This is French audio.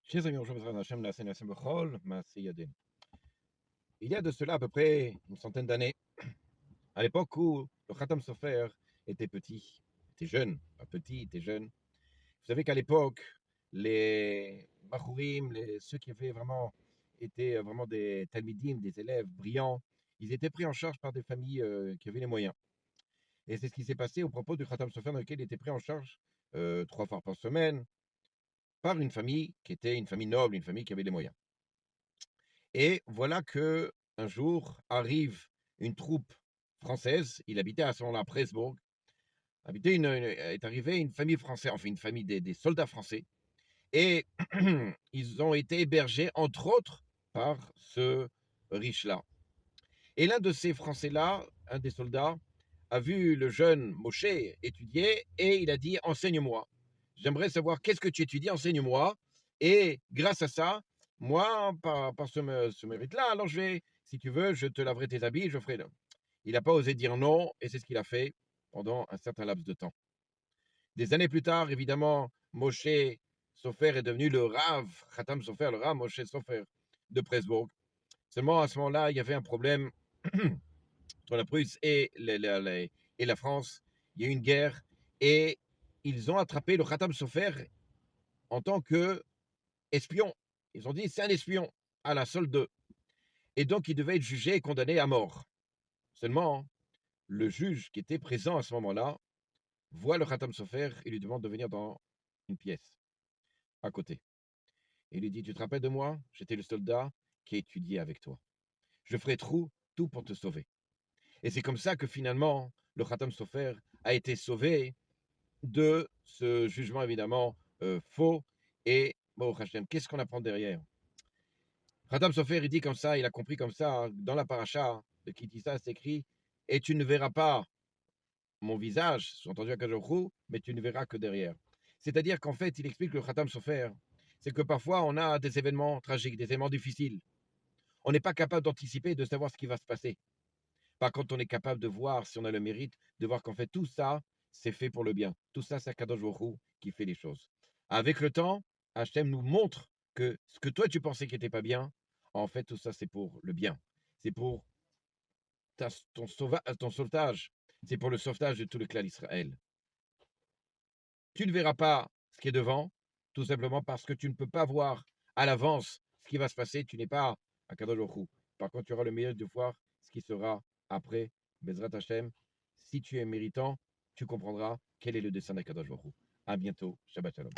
Chers amis, bonjour, Bezrat Hashem, la scène Hashem Bechol, Maaseh Yadin. Il y a de cela à peu près une centaine d'années, à l'époque où le Khatam Sofer était petit, était jeune, pas petit, était jeune. Vous savez qu'à l'époque, les Bachourim, ceux qui avaient vraiment été vraiment des Talmidim, des élèves brillants, ils étaient pris en charge par des familles qui avaient les moyens. Et c'est ce qui s'est passé au propos du Khatam Sofer, dans lequel il était pris en charge 3 fois par semaine par une famille qui était une famille noble, une famille qui avait les moyens. Et voilà que un jour arrive une troupe française. Il habitait à ce moment-là à Presbourg. Est arrivée une famille française, enfin une famille des soldats français. Et ils ont été hébergés, entre autres, par ce riche-là. Et l'un de ces Français-là, un des soldats, a vu le jeune Moshe étudier et il a dit: enseigne-moi. J'aimerais savoir qu'est-ce que tu étudies, enseigne-moi. Et grâce à ça, moi, par ce mérite-là, alors si tu veux, je te laverai tes habits, je ferai. Il n'a pas osé dire non, et c'est ce qu'il a fait pendant un certain laps de temps. Des années plus tard, évidemment, Moshe Sofer est devenu le Rav, Khatam Sofer, le Rav Moshe Sofer de Presbourg. Seulement, à ce moment-là, il y avait un problème entre la Prusse et la France. Il y a eu une guerre, et ils ont attrapé le Khatam Sofer en tant que espion. Ils ont dit: c'est un espion, à la solde d'eux. Et donc, il devait être jugé et condamné à mort. Seulement, le juge qui était présent à ce moment-là voit le Khatam Sofer et lui demande de venir dans une pièce à côté. Et il lui dit: tu te rappelles de moi? J'étais le soldat qui a étudié avec toi. Je ferai tout pour te sauver. Et c'est comme ça que finalement, le Khatam Sofer a été sauvé de ce jugement évidemment faux. Et bon, Hachem, qu'est-ce qu'on apprend derrière? Khatam Sofer, il dit comme ça, il a compris comme ça, hein, dans la paracha de Kitissa, c'est écrit: et tu ne verras pas mon visage, sous-entendu à Kajokrou, mais tu ne verras que derrière. C'est-à-dire qu'en fait, il explique le Khatam Sofer, c'est que parfois on a des événements tragiques, des événements difficiles. On n'est pas capable d'anticiper, de savoir ce qui va se passer. Par contre, on est capable de voir, si on a le mérite, de voir qu'en fait, tout ça, c'est fait pour le bien. Tout ça, c'est Kadosh Baruch Hu qui fait les choses. Avec le temps, Hachem nous montre que ce que toi, tu pensais qui n'était pas bien, en fait, tout ça, c'est pour le bien. C'est pour ton sauvetage. C'est pour le sauvetage de tout le clan d'Israël. Tu ne verras pas ce qui est devant, tout simplement parce que tu ne peux pas voir à l'avance ce qui va se passer. Tu n'es pas à Kadosh Baruch Hu. Par contre, tu auras le mérite de voir ce qui sera après. Bezrat Hashem, si tu es méritant, tu comprendras quel est le dessein d'Akadosh Baruch Hu. À bientôt. Shabbat Shalom.